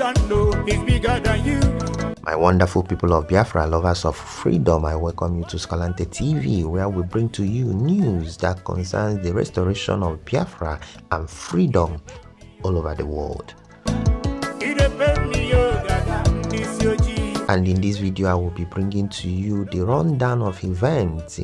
is bigger than you. My wonderful people of Biafra, lovers of freedom, I welcome you to Skalante TV, where we bring to you news that concerns the restoration of Biafra and freedom all over the world. And in this video, I will be bringing to you the rundown of events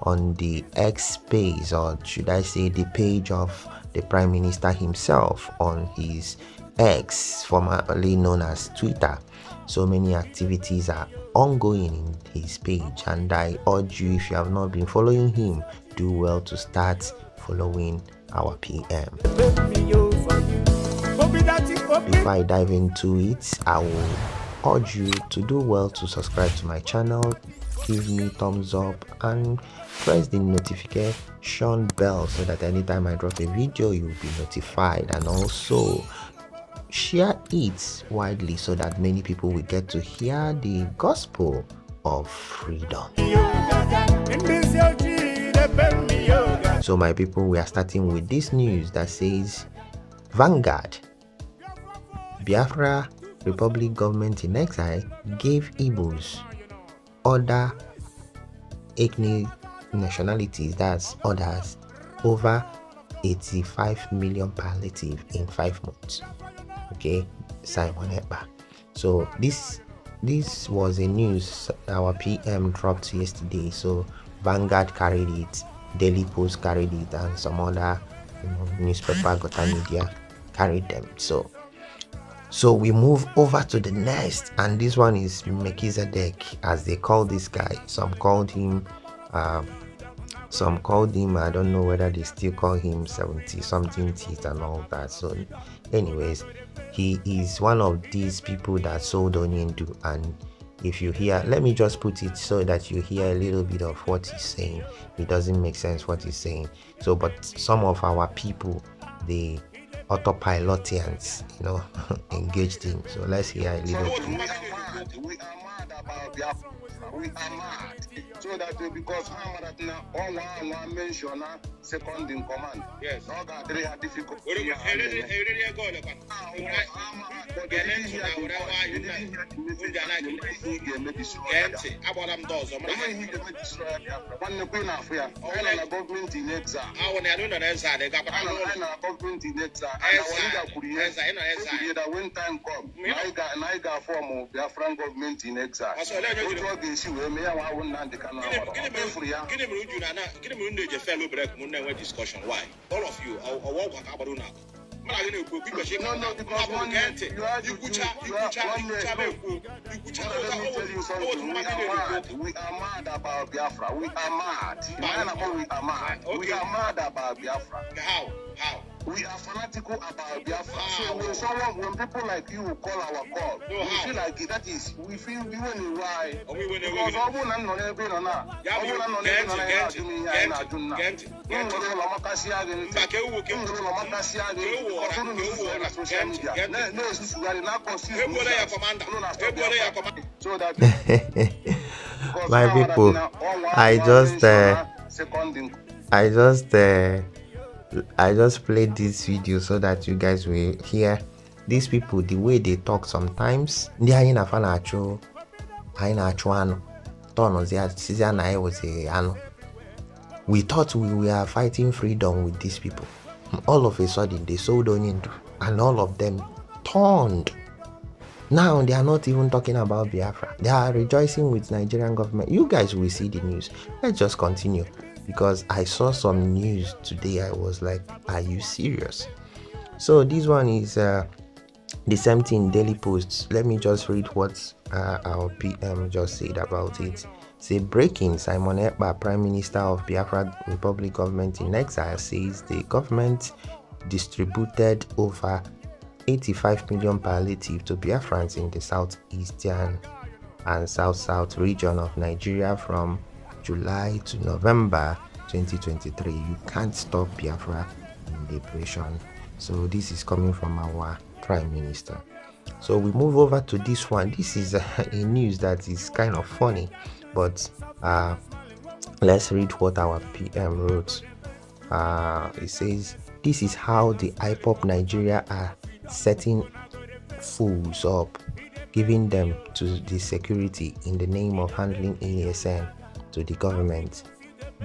on the X space, or should I say the page of the Prime Minister himself on his X, formerly known as Twitter. So many activities are ongoing in his page, and I urge you, if you have not been following him, do well to start following our PM. Before I dive into it, I will urge you to do well to subscribe to my channel, give me thumbs up, and press the notification bell so that anytime I drop a video you will be notified, and also share it widely so that many people will get to hear the gospel of freedom. So my people, we are starting with this news that says Vanguard, Biafra Republic government in exile gave Igbos, other ethnic nationalities, that's others, over 85 million palliative in 5 months. Okay, Simon Ekpa. So this was a news our PM dropped yesterday. So Vanguard carried it, Daily Post carried it, and some other newspaper, Gota Media carried them. So we move over to the next, and this one is Melchizedek, as they call this guy. Some called him I don't know whether they still call him 70 something teeth and all that. So anyways, he is one of these people that sold Onyendu, and if you hear, let me just put it so that you hear a little bit of what he's saying. It doesn't make sense what he's saying. So but some of our people, the autopilotians, engaged him. So let's hear a little bit. We are mad about Biafra. We are mad. So that because one mention second in command. Yes. No, that they are difficult. Government in exile. When time comes, I got form of Biafran government in exile. Discussion. Why? All of you, no, because you are mad about Biafra. We are mad. We are mad about Biafra. How? We are fanatical about Biafra. So when people like you call our call, we feel like that is, we feel we win a why. Because my people, I just played this video so that you guys will hear these people, the way they talk sometimes. We thought we were fighting freedom with these people. All of a sudden they sold Onyendu, and all of them turned. Now they are not even talking about Biafra. They are rejoicing with Nigerian government. You guys will see the news. Let's just continue, because I saw some news today. I was like, are you serious? So this one is the same thing, Daily Post. Let me just read what our PM just said about it. Say, breaking: Simon Ekpa, Prime Minister of Biafra Republic government in exile, says the government distributed over 85 million palliative to Biafrans in the southeastern and south region of Nigeria from July to November 2023. You can't stop Biafra in liberation. So this is coming from our Prime Minister. So we move over to this one. This is a news that is kind of funny, but let's read what our PM wrote. It says, this is how the IPOB Nigeria are setting fools up, giving them to the security in the name of handling ASN to the government.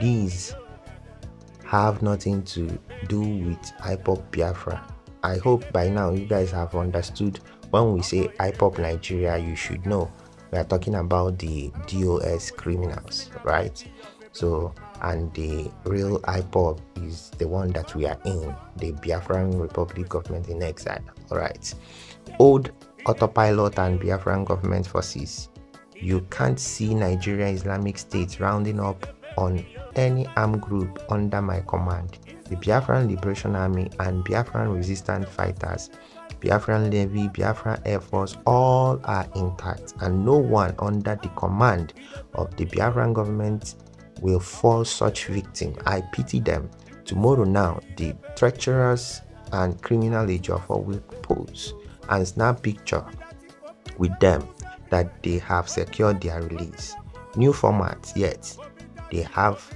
These have nothing to do with IPOB Biafra. I hope by now you guys have understood when we say IPOB Nigeria, you should know we are talking about the DOS criminals, right? So, and the real IPOB is the one that we are in, the Biafran Republic Government in Exile, all right? Old autopilot and Biafran government forces. You can't see Nigeria Islamic State rounding up on any armed group under my command. The Biafran Liberation Army and Biafran resistance fighters, Biafran Navy, Biafran Air Force, all are intact, and no one under the command of the Biafran government will fall such victim. I pity them. Tomorrow now, the treacherous and criminal Ejiofor will pose and snap picture with them that they have secured their release. New format, yet they have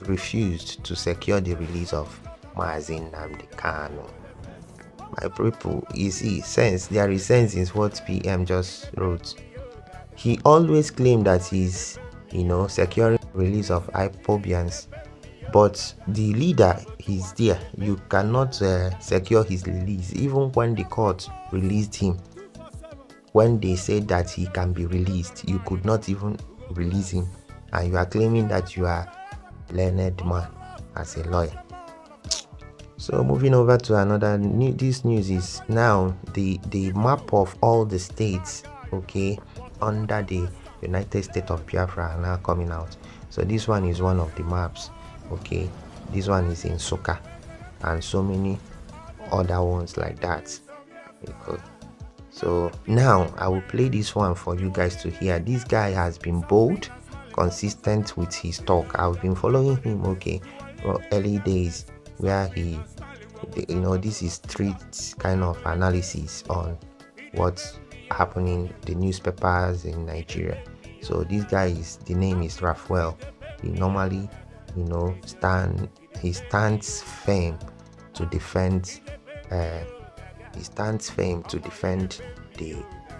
refused to secure the release of Maazin Nnamdi Kanu. My people, you see, sense, there is sense in what PM just wrote. He always claimed that he's, securing release of IPOBians, but the leader is there. You cannot secure his release. Even when the court released him, when they said that he can be released, you could not even release him, and you are claiming that you are learned man as a lawyer. So moving over to another this news is now the map of all the states, okay, under the United States of Biafra are now coming out. So this one is one of the maps, okay. This one is in Soka and so many other ones like that. So now I will play this one for you guys to hear. This guy has been bold, consistent with his talk. I've been following him, okay, for early days, where he, this is street kind of analysis on what's happening, the newspapers in Nigeria. So this guy the name is Raphael. He normally, stands firm to defend the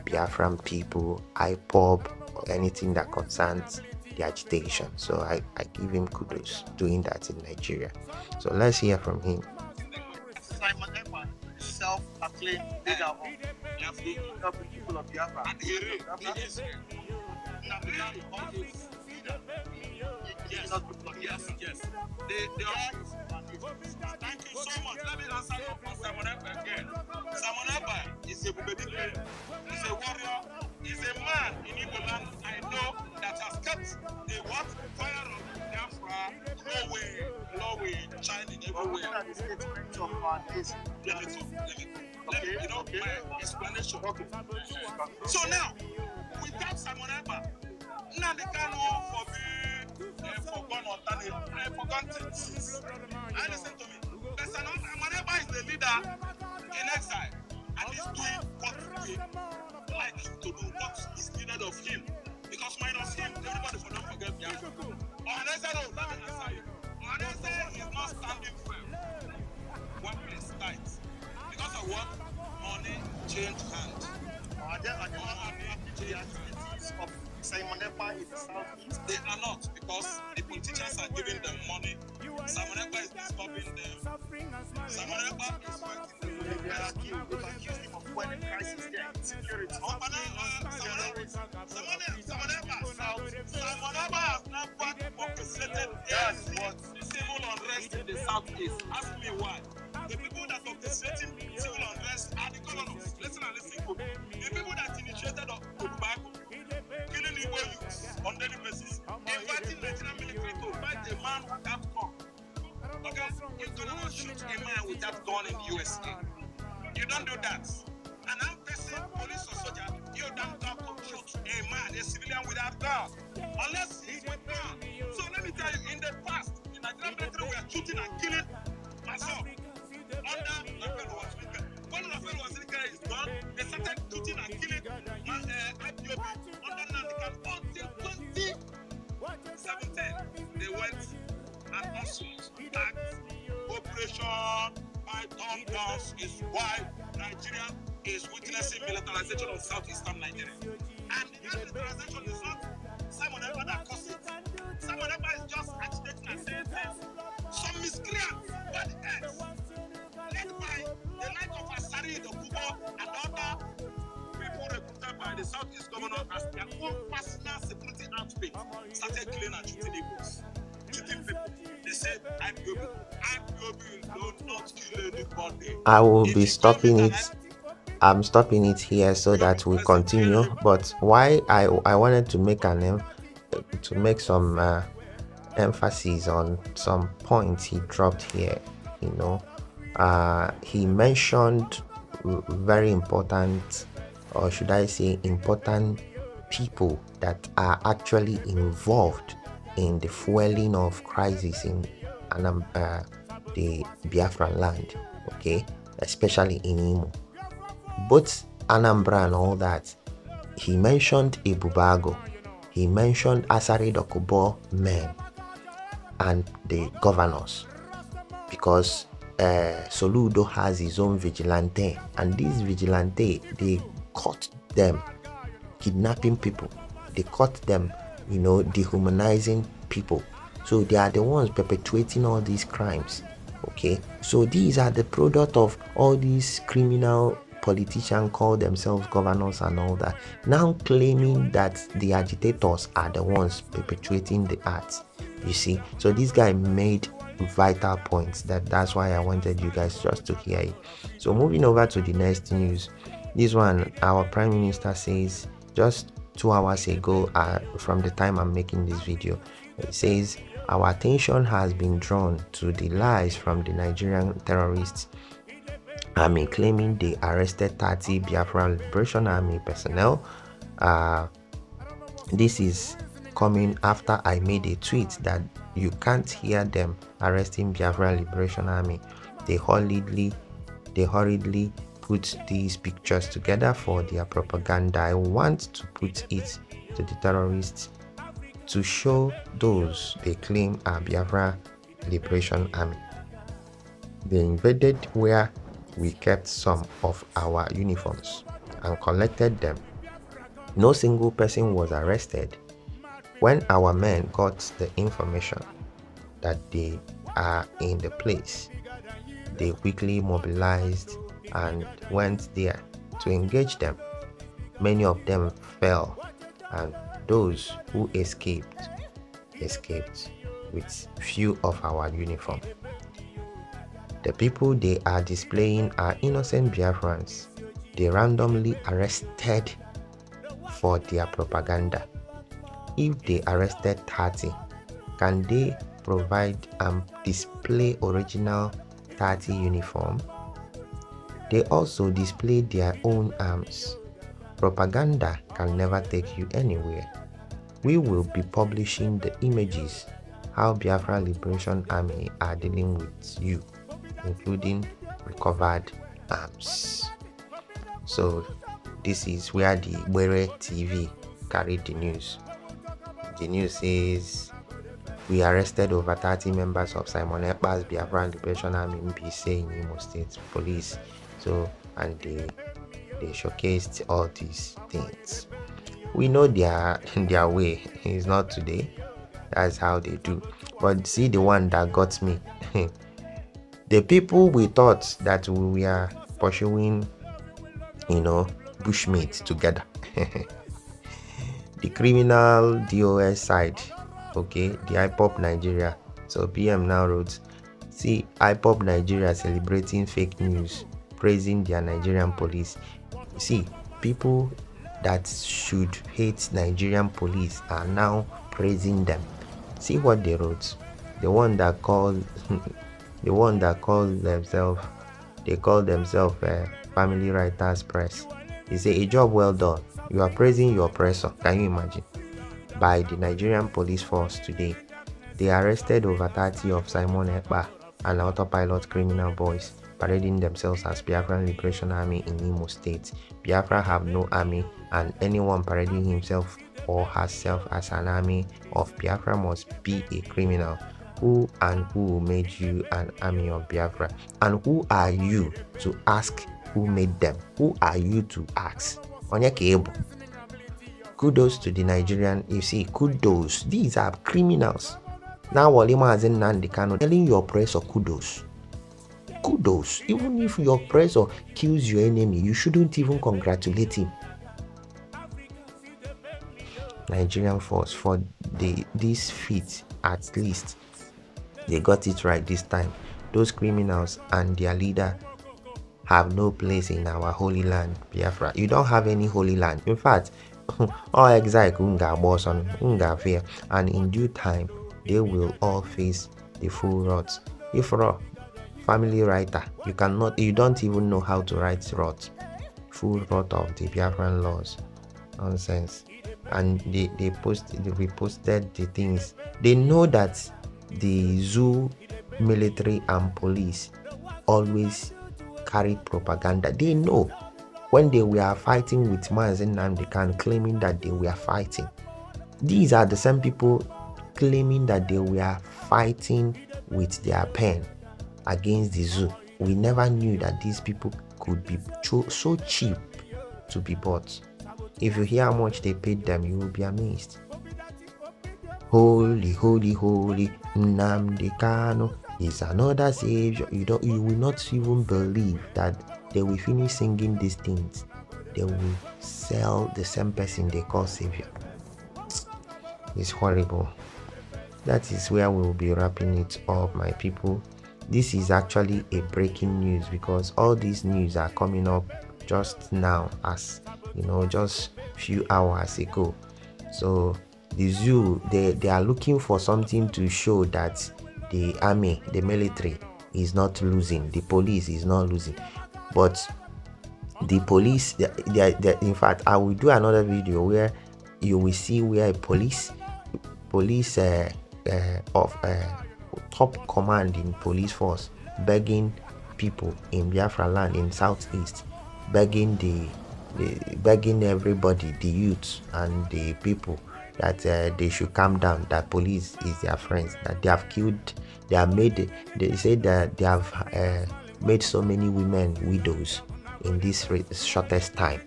Biafran people, IPOB, or anything that concerns the agitation. So I give him kudos doing that in Nigeria. So let's hear from him. Simon Ekpa, self-acclaimed leader of the people of Biafra. Yes. Thank you so much. Let me answer you for Simon Ekpa again. Simon Ekpa is a Bubedike. He's a warrior. He's a man in Igbo land I know that has kept the fire of Biafra glowing, shining everywhere. Let me talk. My explanation. So now, without Simon Ekpa, Nnamdi Kanu forgotten things. I listen to me. Simon Ekpa is the leader in exile, and he's doing what we like to do, what is needed of him. Because minus him, everybody for don't forget Biafra. Let me answer you. Onese is not standing firm. One place tight. Because of what? Money change hands. The activities of Simon Ekpa in the southeast? They are not, because the politicians are giving them money. Simon Ekpa is disturbing them. Simon Ekpa is fighting them. They've accused him of fueling crisis there, insecurity. Simon Ekpa has now orchestrated civil unrest in the southeast. Ask me why. The people that orchestrated civil unrest are the governors. Listen. The people that initiated Odubaku, killing Igbo youths on daily basis, inviting Nigerian military to fight a man without gun. Okay, you cannot shoot a man without gun in the USA. You don't do that. And I'm facing police or soldier, you don't have to shoot a man, a civilian without gun, unless he's with gun. So let me tell you, in the past, the Nigerian military were shooting and killing myself. Under Raphael was speaker. When Raphael was speaker is gone, they started shooting and killing IPOB under Nnamdi Kanu until 2017. They went and also attacked Operation turned us is why Nigeria is witnessing militarization of southeastern Nigeria. And that militarization is not Simon Ekpa that caused it. Simon Ekpa is just agitating and saying things. Some miscreants, what else? Led by the like of Asari, the Kubo, and other people recruited by the Southeast governor as their own personal security outfit, started killing and shooting Igbos. Shooting people. They said IPOB. IPOB will not kill anybody. I will be stopping it. I'm stopping it here so that we continue. But why I wanted to make some emphasis on some points he dropped here. He mentioned very important, or should I say important, people that are actually involved in the fueling of crisis in the Biafran land, okay, especially in Imo, both Anambra and all that. He mentioned Ibubago, he mentioned Asari Dokubo men and the governors, because Soludo has his own vigilante, and these vigilante, they caught them kidnapping people, they caught them, dehumanizing people. So they are the ones perpetuating all these crimes. Okay, so these are the product of all these criminal politicians call themselves governors and all that, now claiming that the agitators are the ones perpetuating the acts. You see, so this guy made vital points. That's why I wanted you guys just to hear it. So moving over to the next news, this one, our prime minister says just 2 hours ago, from the time I'm making this video, it says our attention has been drawn to the lies from the Nigerian terrorists army, claiming they arrested 30 Biafra Liberation Army personnel. This is coming after I made a tweet that you can't hear them arresting Biafra Liberation Army. They hurriedly put these pictures together for their propaganda. I want to put it to the terrorists to show those they claim are Biafra Liberation Army. They invaded where we kept some of our uniforms and collected them. No single person was arrested. When our men got the information that they are in the place, they quickly mobilized and went there to engage them. Many of them fell, and those who escaped with few of our uniform. The people they are displaying are innocent Biafrans they randomly arrested for their propaganda. If they arrested 30, can they provide and display original 30 uniform? They also display their own arms. Propaganda can never take you anywhere. We will be publishing the images how Biafra Liberation Army are dealing with you, including recovered arms. So this is where the Were TV carried the news. The news says we arrested over 30 members of Simon Ekpa's Biafra Liberation Army MPC in Imo State Police. So, and they showcased all these things. We know their way. It's not today. That's how they do. But see the one that got me. The people we thought that we were pursuing, bushmeat together. The criminal DOS side, okay, the IPOB Nigeria. So PM now wrote, see IPOB Nigeria celebrating fake news, praising their Nigerian police. See, people that should hate Nigerian police are now praising them. See what they wrote. The one that called themselves, they call themselves Family Writers Press. They say, a job well done. You are praising your oppressor. Can you imagine? By the Nigerian police force today, they arrested over 30 of Simon Ekpa and autopilot criminal boys parading themselves as Biafran Liberation Army in Imo State. Biafra have no army, and anyone parading himself or herself as an army of Biafra must be a criminal. Who and who made you an army of Biafra? And who are you to ask who made them? Who are you to ask? Kudos to the Nigerian. You see, kudos. These are criminals. Now, Walima Azen Nandi Kano telling your oppressor kudos. Kudos. Even if your oppressor kills your enemy, you shouldn't even congratulate him. Nigerian force for this feat, at least they got it right this time. Those criminals and their leader have no place in our holy land, Biafra. You don't have any holy land. In fact, all exile unga boson, unga fear, and in due time they will all face the full wrath. If you're family writer, you don't even know how to write wrath. Full wrath of the Biafran laws. Nonsense. And they reposted the things. They know that the zoo military and police always carry propaganda. They know when they were fighting with Mazen Namdekan, claiming that they were fighting. These are the same people claiming that they were fighting with their pen against the zoo. We never knew that these people could be so cheap to be bought. If you hear how much they paid them, you will be amazed. Holy, holy, holy Nnamdi Kanu is another savior. You will not even believe that they will finish singing these things. They will sell the same person they call savior. It's horrible. That is where we will be wrapping it up, my people. This is actually a breaking news because all these news are coming up just now, as just few hours ago. So the zoo, they are looking for something to show that the army, the military is not losing, the police is not losing. But the police, they in fact, I will do another video where you will see where police of top command in police force begging people in Biafra land in southeast, begging begging everybody, the youth and the people, that they should calm down, that police is their friends, that they have killed, they say that they have made so many women widows in this shortest time.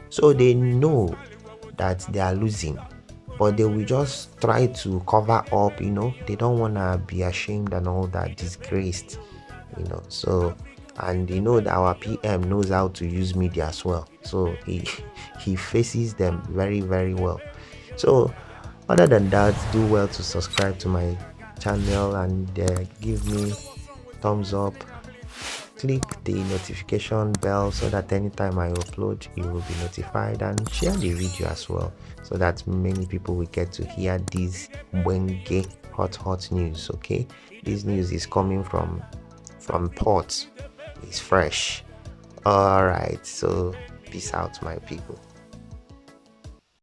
So they know that they are losing, but they will just try to cover up, they don't want to be ashamed and all that, disgraced, so. And that our PM knows how to use media as well, so he faces them very, very well. So other than that, do well to subscribe to my channel and give me thumbs up. Click the notification bell so that anytime I upload you will be notified, and share the video as well so that many people will get to hear these Wenge hot news. Okay, this news is coming from port. It's fresh. All right, so peace out, my people.